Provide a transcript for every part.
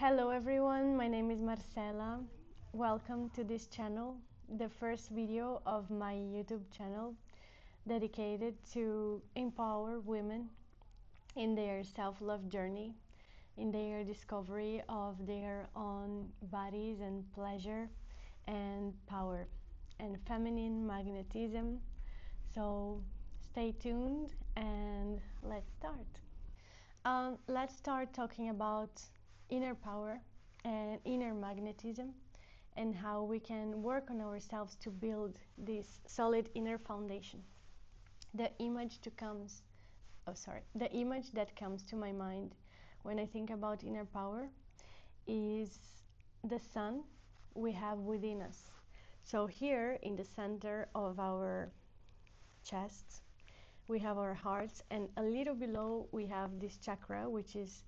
Hello everyone, my name is Marcela. Welcome to this channel, the first video of my YouTube channel dedicated to empower women in their self-love journey, in their discovery of their own bodies and pleasure and power and feminine magnetism. So stay tuned and let's start. Let's start talking about inner power and inner magnetism and how we can work on ourselves to build this solid inner foundation. The image the image that comes to my mind when I think about inner power is the sun we have within us. So here in the center of our chest, we have our hearts, and a little below we have this chakra, which is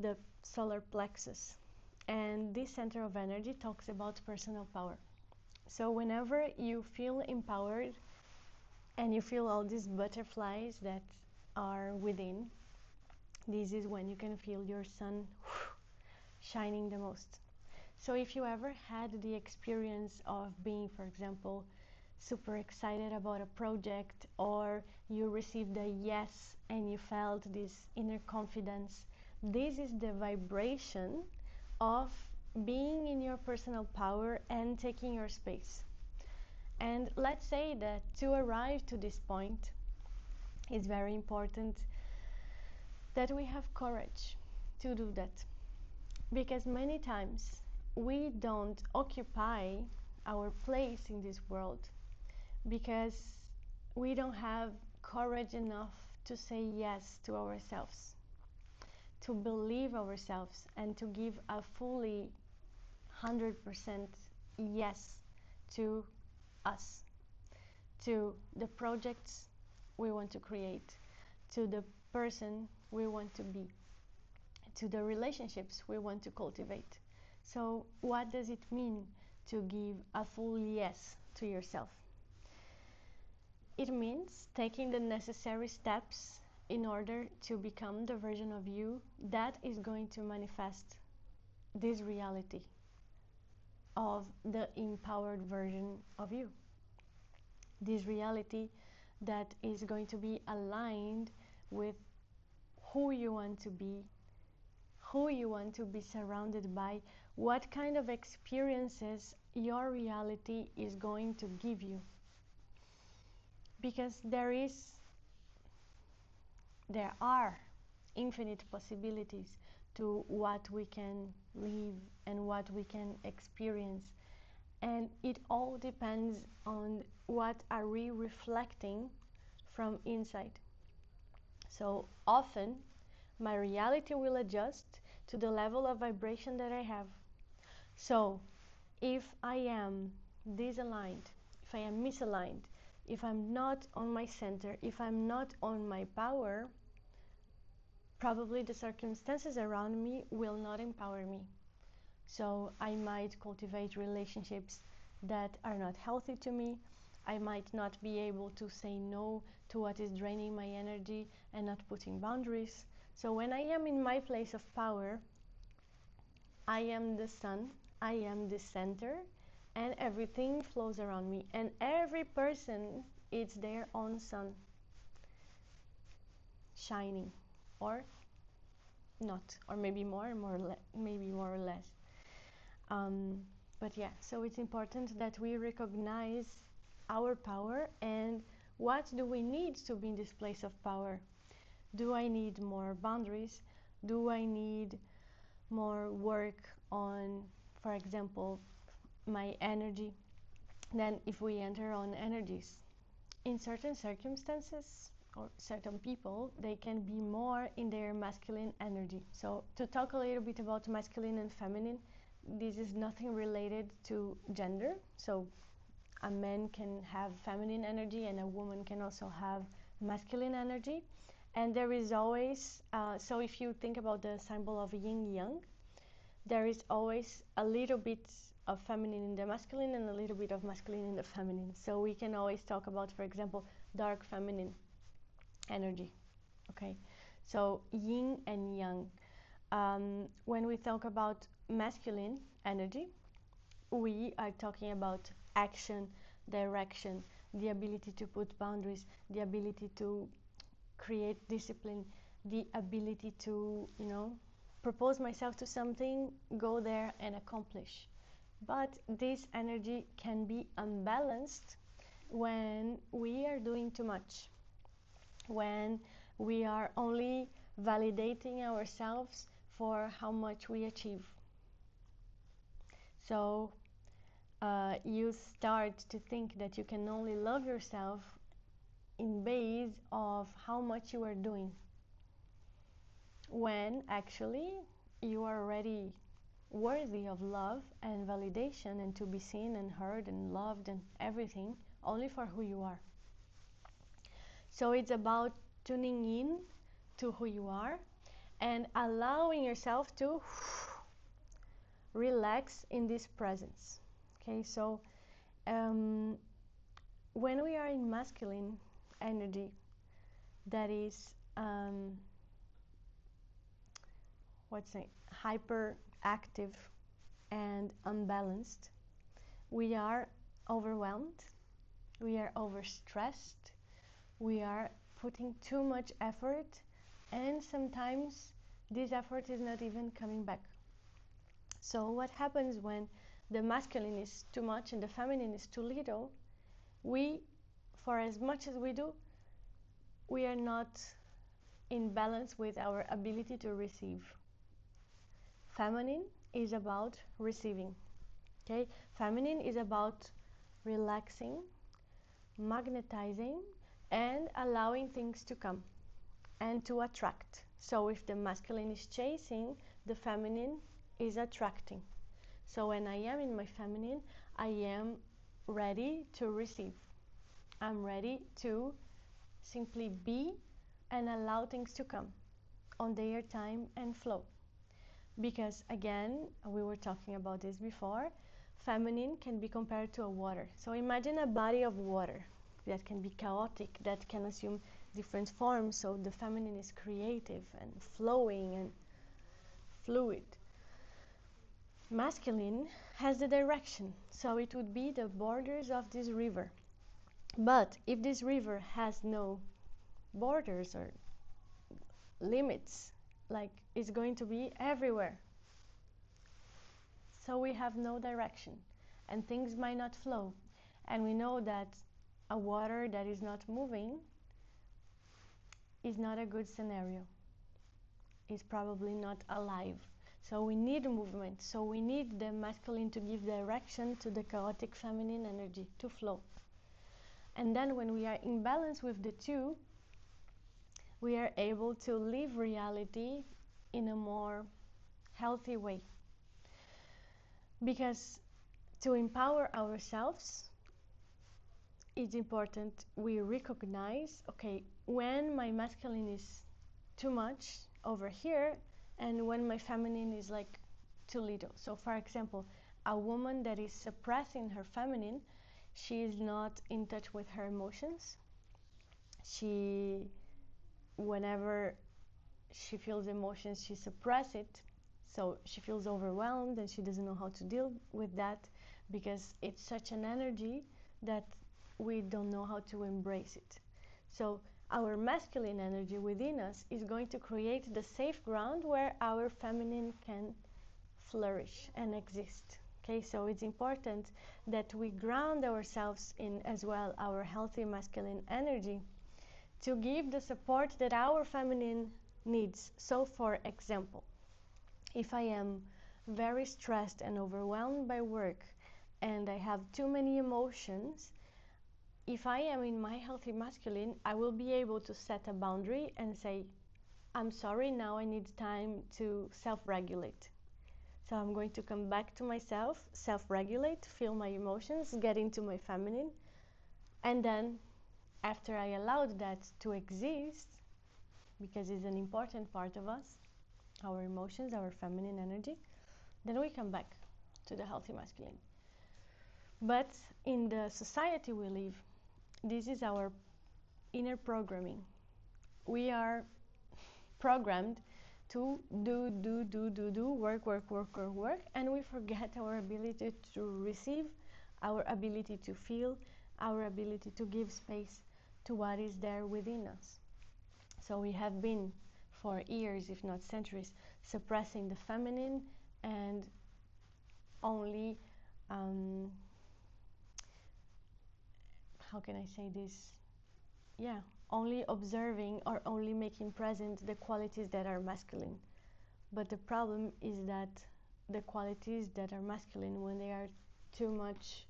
the solar plexus. And this center of energy talks about personal power. So whenever you feel empowered and you feel all these butterflies that are within, this is when you can feel your sun shining the most. So if you ever had the experience of being, for example, super excited about a project, or you received a yes and you felt this inner confidence, this is the vibration of being in your personal power and taking your space. And let's say that to arrive to this point, it's very important that we have courage to do that, because many times we don't occupy our place in this world because we don't have courage enough to say yes to ourselves, to believe ourselves, and to give a fully 100% yes to us, to the projects we want to create, to the person we want to be, to the relationships we want to cultivate. So what does it mean to give a full yes to yourself? It means taking the necessary steps in order to become the version of you that is going to manifest this reality of the empowered version of you. This reality that is going to be aligned with who you want to be, who you want to be surrounded by, what kind of experiences your reality is going to give you. Because there are infinite possibilities to what we can live and what we can experience, and it all depends on what are we reflecting from inside. So often my reality will adjust to the level of vibration that I have. So if I am disaligned, if I am misaligned, if I'm not on my center, if I'm not on my power, probably the circumstances around me will not empower me. So I might cultivate relationships that are not healthy to me. I might not be able to say no to what is draining my energy and not putting boundaries. So when I am in my place of power, I am the sun, I am the center, and everything flows around me. And every person is their own sun, shining, or not, or maybe more or less. But yeah, so it's important that we recognize our power and what do we need to be in this place of power. Do I need more boundaries? Do I need more work on, for example, my energy? Then if we enter on energies, in certain circumstances or certain people, they can be more in their masculine energy. So to talk a little bit about masculine and feminine, this is nothing related to gender. So a man can have feminine energy and a woman can also have masculine energy. And there is always, so if you think about the symbol of yin yang, there is always a little bit of feminine in the masculine and a little bit of masculine in the feminine. So we can always talk about, for example, dark feminine energy. Okay, so yin and yang. When we talk about masculine energy, we are talking about action, direction, the ability to put boundaries, the ability to create discipline, the ability to, propose myself to something, go there and accomplish. But this energy can be unbalanced when we are doing too much, when we are only validating ourselves for how much we achieve. So you start to think that you can only love yourself in base of how much you are doing, when actually you are already worthy of love and validation and to be seen and heard and loved and everything only for who you are. So it's about tuning in to who you are and allowing yourself to relax in this presence. Okay, so when we are in masculine energy, that is hyperactive and unbalanced, we are overwhelmed, we are overstressed, we are putting too much effort, and sometimes this effort is not even coming back. So what happens when the masculine is too much and the feminine is too little? We, for as much as we do, we are not in balance with our ability to receive. Feminine is about receiving. Okay? Feminine is about relaxing, magnetizing, and allowing things to come and to attract. So if the masculine is chasing, the feminine is attracting. So when I am in my feminine, I am ready to receive. I'm ready to simply be and allow things to come on their time and flow. Because again, we were talking about this before, feminine can be compared to a water. So imagine a body of water that can be chaotic, that can assume different forms. So the feminine is creative and flowing and fluid. Masculine has the direction, so it would be the borders of this river. But if this river has no borders or limits, like it's going to be everywhere. So we have no direction and things might not flow. And we know that a water that is not moving is not a good scenario. It's probably not alive. So we need movement. So we need the masculine to give direction to the chaotic feminine energy to flow. And then when we are in balance with the two, we are able to live reality in a more healthy way. Because to empower ourselves, it's important we recognize, okay, when my masculine is too much over here and when my feminine is like too little. So for example, a woman that is suppressing her feminine, she is not in touch with her emotions. Whenever she feels emotions, she suppresses it. So she feels overwhelmed and she doesn't know how to deal with that because it's such an energy that we don't know how to embrace it. So our masculine energy within us is going to create the safe ground where our feminine can flourish and exist. Okay, so it's important that we ground ourselves in as well our healthy masculine energy to give the support that our feminine needs. So for example, if I am very stressed and overwhelmed by work and I have too many emotions, if I am in my healthy masculine, I will be able to set a boundary and say, I'm sorry, now I need time to self-regulate. So I'm going to come back to myself, self-regulate, feel my emotions, get into my feminine, and then after I allowed that to exist, because it's an important part of us, our emotions, our feminine energy, then we come back to the healthy masculine. But in the society we live, this is our inner programming. We are programmed to do, work, and we forget our ability to receive, our ability to feel, our ability to give space to what is there within us. So we have been, for years, if not centuries, suppressing the feminine and only, how can I say this? Yeah, only observing or only making present the qualities that are masculine. But the problem is that the qualities that are masculine, when they are too much,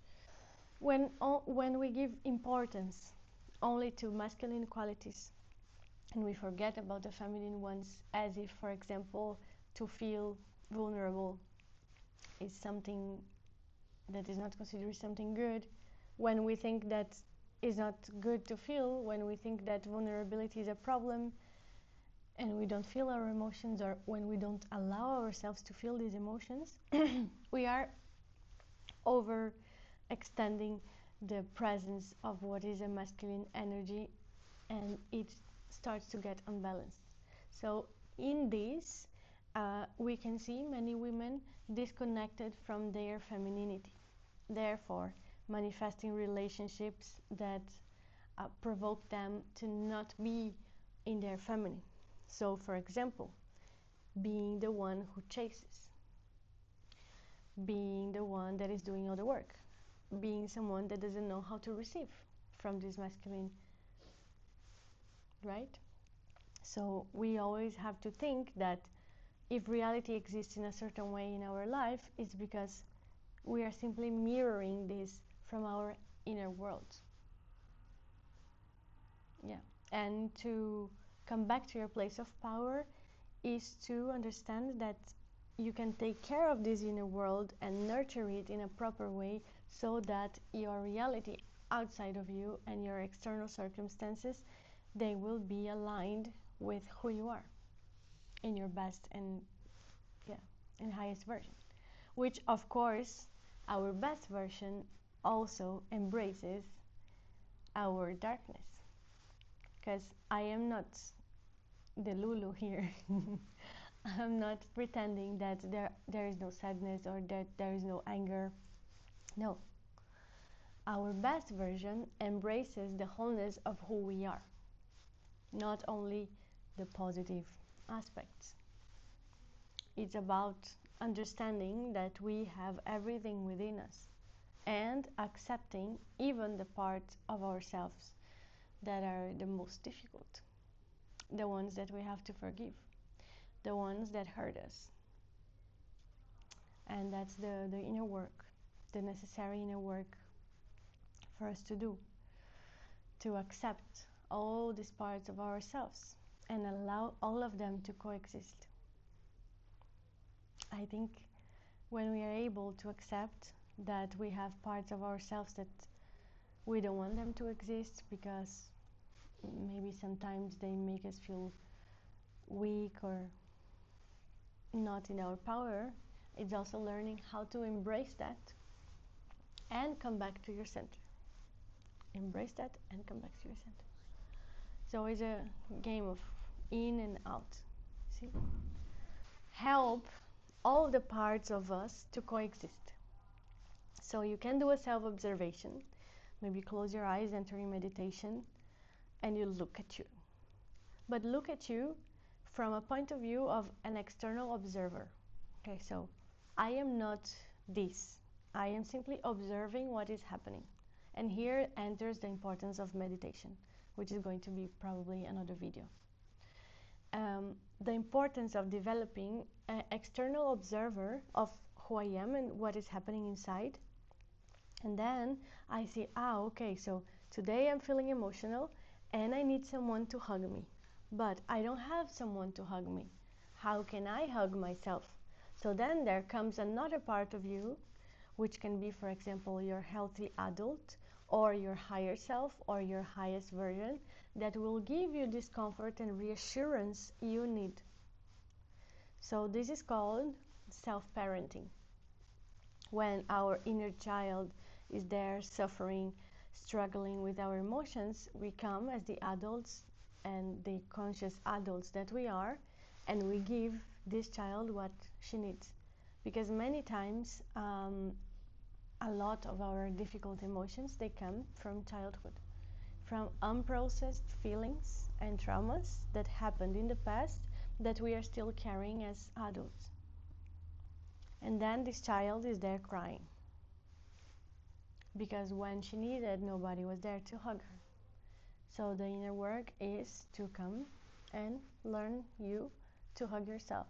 when we give importance only to masculine qualities and we forget about the feminine ones, as if, for example, to feel vulnerable is something that is not considered something good, when we think that is not good to feel, when we think that vulnerability is a problem and we don't feel our emotions, or when we don't allow ourselves to feel these emotions, we are overextending the presence of what is a masculine energy, and it starts to get unbalanced. So in this, we can see many women disconnected from their femininity, therefore manifesting relationships that provoke them to not be in their feminine. So, for example, being the one who chases, being the one that is doing all the work, being someone that doesn't know how to receive from this masculine, right? So we always have to think that if reality exists in a certain way in our life, it's because we are simply mirroring this from our inner world. Yeah. And to come back to your place of power is to understand that you can take care of this inner world and nurture it in a proper way, so that your reality outside of you and your external circumstances, they will be aligned with who you are in your best and highest version, which of course our best version also embraces our darkness, because I am not the Lulu here. I'm not pretending that there is no sadness or that there is no anger. No. Our best version embraces the wholeness of who we are, not only the positive aspects. It's about understanding that we have everything within us and accepting even the parts of ourselves that are the most difficult, the ones that we have to forgive, the ones that hurt us. And that's the inner work, the necessary inner work for us to do, to accept all these parts of ourselves and allow all of them to coexist. I think when we are able to accept that we have parts of ourselves that we don't want them to exist because maybe sometimes they make us feel weak or not in our power, it's also learning how to embrace that and come back to your center. Embrace that and come back to your center. It's always a game of in and out. See? Help all the parts of us to coexist. So you can do a self-observation. Maybe close your eyes, enter in meditation, and you look at you. But look at you from a point of view of an external observer. Okay, so I am not this. I am simply observing what is happening. And here enters the importance of meditation, which is going to be probably another video. The importance of developing an external observer of who I am and what is happening inside. And then I see, okay, so today I'm feeling emotional and I need someone to hug me. But I don't have someone to hug me. How can I hug myself? So then there comes another part of you, which can be, for example, your healthy adult or your higher self or your highest version, that will give you this comfort and reassurance you need. So this is called self-parenting. When our inner child is there suffering, struggling with our emotions, we come as the adults and the conscious adults that we are, and we give this child what she needs. Because many times a lot of our difficult emotions, they come from childhood, from unprocessed feelings and traumas that happened in the past that we are still carrying as adults. And then this child is there crying because when she needed, nobody was there to hug her. So the inner work is to come and learn you to hug yourself.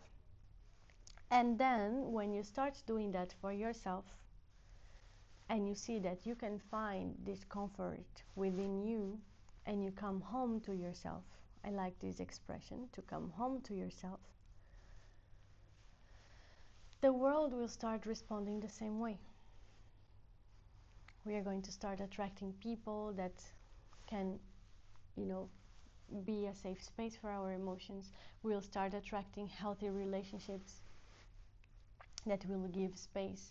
And then when you start doing that for yourself, and you see that you can find this comfort within you, and you come home to yourself. I like this expression, to come home to yourself. The world will start responding the same way. We are going to start attracting people that can, be a safe space for our emotions. We'll start attracting healthy relationships that will give space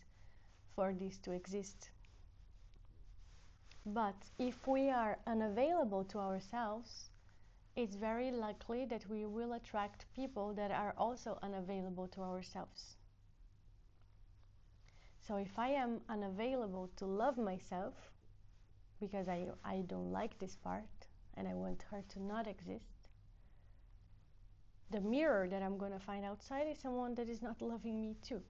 for this to exist. But if we are unavailable to ourselves, it's very likely that we will attract people that are also unavailable to ourselves. So if I am unavailable to love myself, because I don't like this part and I want her to not exist, the mirror that I'm going to find outside is someone that is not loving me too.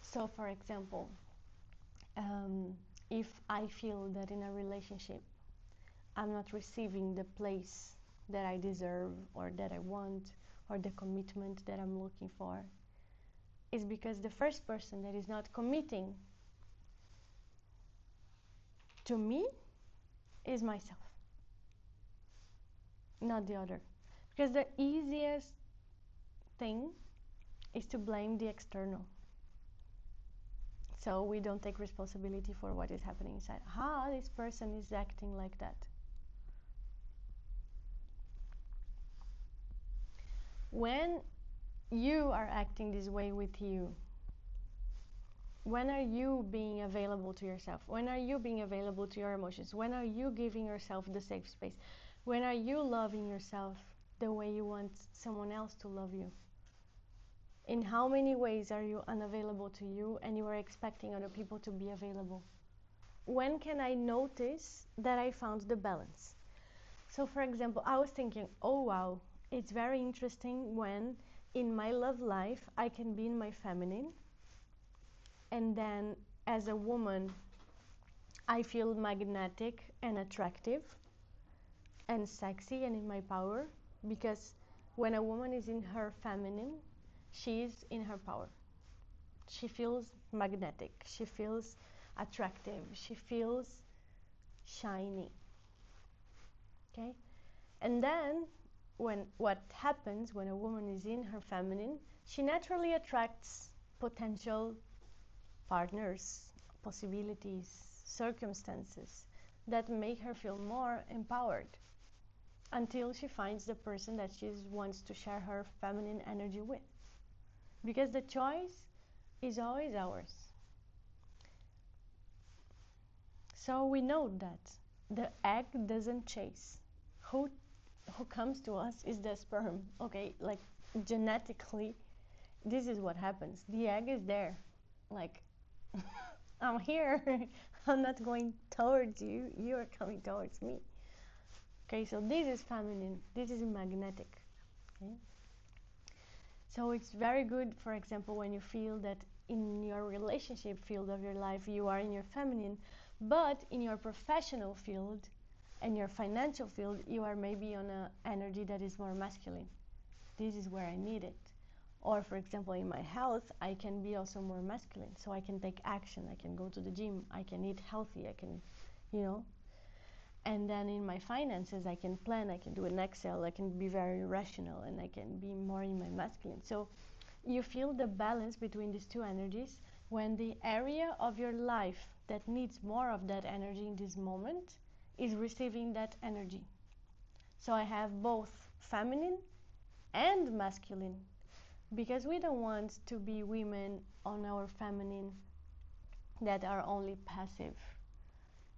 So for example, if I feel that in a relationship I'm not receiving the place that I deserve or that I want or the commitment that I'm looking for, it's because the first person that is not committing to me is myself, not the other. Because the easiest thing is to blame the external. So we don't take responsibility for what is happening inside. This person is acting like that. When you are acting this way with you, when are you being available to yourself? When are you being available to your emotions? When are you giving yourself the safe space? When are you loving yourself the way you want someone else to love you? In how many ways are you unavailable to you and you are expecting other people to be available? When can I notice that I found the balance? So for example, I was thinking, oh wow, it's very interesting when in my love life I can be in my feminine, and then as a woman I feel magnetic and attractive and sexy and in my power, because when a woman is in her feminine, she is in her power. She feels magnetic, she feels attractive, she feels shiny. Okay? And then what happens when a woman is in her feminine, she naturally attracts potential partners, possibilities, circumstances that make her feel more empowered until she finds the person that she wants to share her feminine energy with. Because the choice is always ours. So we know that the egg doesn't chase. Who comes to us is the sperm. Okay, like genetically, this is what happens. The egg is there. Like, I'm here. I'm not going towards you. You are coming towards me. Okay, so this is feminine. This is magnetic. Okay? So it's very good, for example, when you feel that in your relationship field of your life you are in your feminine, but in your professional field and your financial field you are maybe on an energy that is more masculine. This is where I need it. Or for example, in my health, I can be also more masculine. So I can take action, I can go to the gym, I can eat healthy, I can, And then in my finances, I can plan, I can do an Excel, I can be very rational, and I can be more in my masculine. So you feel the balance between these two energies when the area of your life that needs more of that energy in this moment is receiving that energy. So I have both feminine and masculine, because we don't want to be women on our feminine that are only passive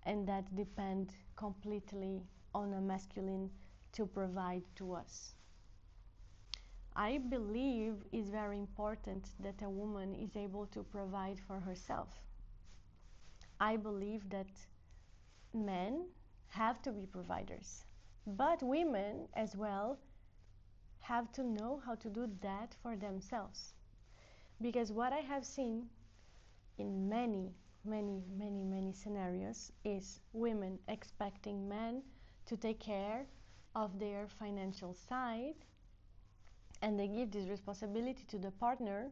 and that depend completely on a masculine to provide to us. I believe it's very important that a woman is able to provide for herself. I believe that men have to be providers, but women as well have to know how to do that for themselves. Because what I have seen in many scenarios is women expecting men to take care of their financial side, and they give this responsibility to the partner,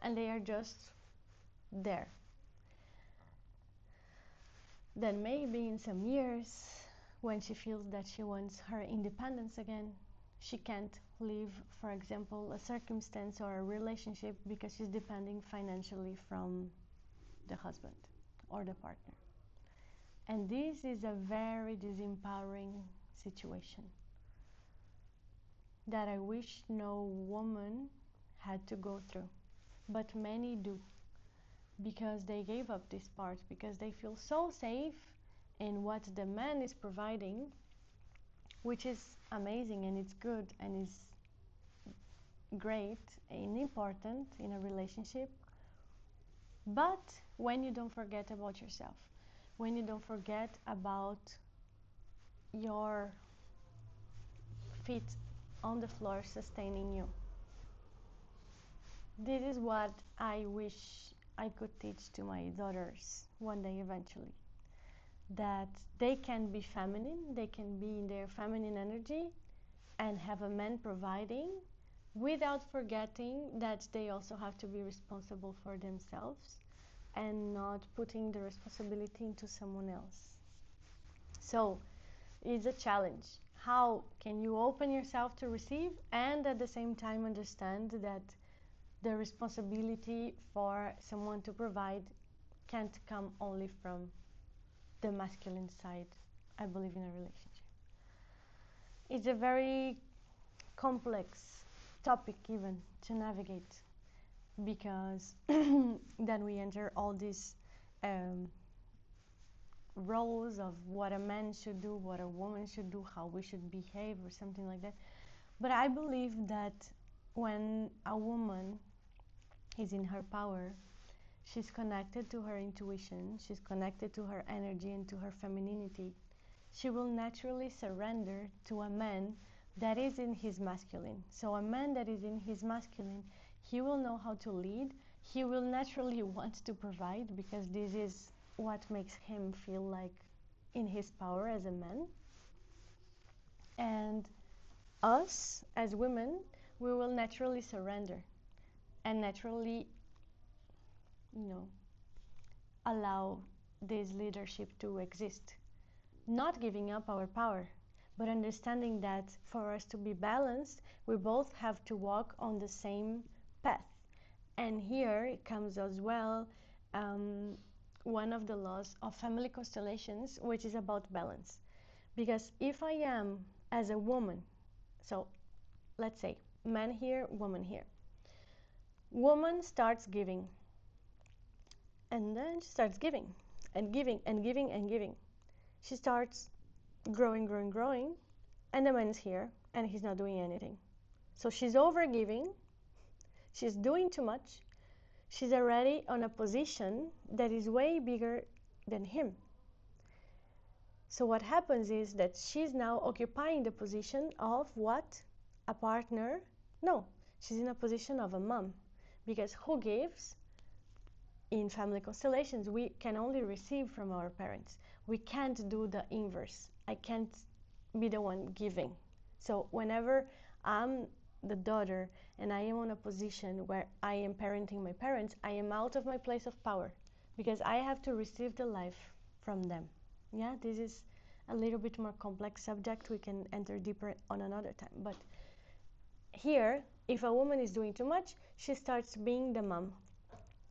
and they are just there. Then maybe in some years, when she feels that she wants her independence again, she can't leave, for example, a circumstance or a relationship because she's depending financially from the husband or the partner. And this is a very disempowering situation that I wish no woman had to go through, but many do, because they gave up this part, because they feel so safe in what the man is providing, which is amazing and it's good and is great and important in a relationship. But when you don't forget about yourself, when you don't forget about your feet on the floor sustaining you. This is what I wish I could teach to my daughters one day eventually. That they can be feminine, they can be in their feminine energy and have a man providing, without forgetting that they also have to be responsible for themselves and not putting the responsibility into someone else. So it's a challenge. How can you open yourself to receive and at the same time understand that the responsibility for someone to provide can't come only from the masculine side, I believe, in a relationship. It's a very complex topic even to navigate, because then we enter all these roles of what a man should do, what a woman should do, how we should behave or something like that. But I believe that when a woman is in her power, she's connected to her intuition, she's connected to her energy and to her femininity, she will naturally surrender to a man that is in his masculine. So a man that is in his masculine, he will know how to lead, he will naturally want to provide, because this is what makes him feel like in his power as a man. And us as women, we will naturally surrender and naturally, allow this leadership to exist, not giving up our power, but understanding that for us to be balanced, we both have to walk on the same path. And here it comes as well one of the laws of family constellations, which is about balance. Because if I am, as a woman, so let's say man here, woman here, woman starts giving, and then she starts giving and giving and giving and giving. She starts growing, and the man's here and he's not doing anything. So she's over giving, she's doing too much, she's already on a position that is way bigger than him. So what happens is that she's now occupying the position of what? A partner? No, she's in a position of a mom. Because who gives? In family constellations, we can only receive from our parents. We can't do the inverse. I can't be the one giving. So whenever I'm the daughter and I am on a position where I am parenting my parents, I am out of my place of power, because I have to receive the life from them. Yeah, this is a little bit more complex subject. We can enter deeper on another time. But here, if a woman is doing too much, she starts being the mom.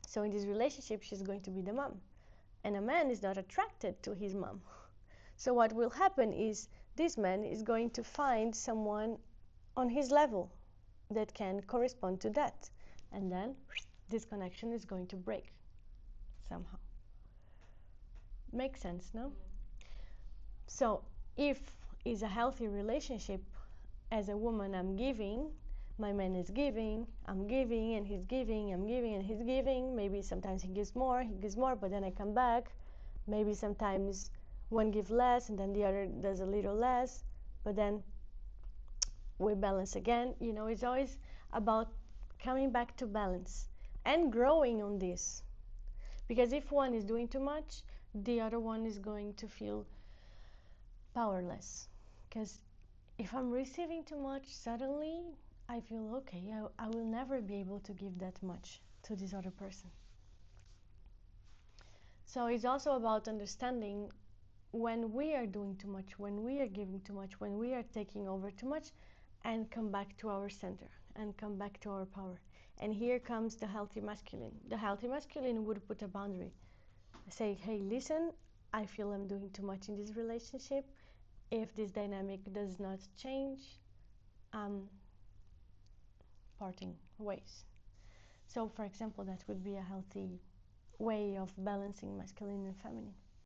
So in this relationship, she's going to be the mom. And a man is not attracted to his mom. So what will happen is this man is going to find someone on his level that can correspond to that. And then this connection is going to break somehow. Makes sense, no? So if is a healthy relationship, as a woman, I'm giving, my man is giving, I'm giving, and he's giving, I'm giving, and he's giving. Maybe sometimes he gives more, but then I come back. Maybe sometimes one gives less, and then the other does a little less, but then we balance again. You know, it's always about coming back to balance and growing on this. Because if one is doing too much, the other one is going to feel powerless. Because if I'm receiving too much, suddenly I feel okay, I will never be able to give that much to this other person. So it's also about understanding when we are doing too much, when we are giving too much, when we are taking over too much, and come back to our center and come back to our power. And here comes the healthy masculine. The healthy masculine would put a boundary. Say, hey, listen, I feel I'm doing too much in this relationship. If this dynamic does not change, I'm parting ways. So, for example, that would be a healthy way of balancing masculine and feminine.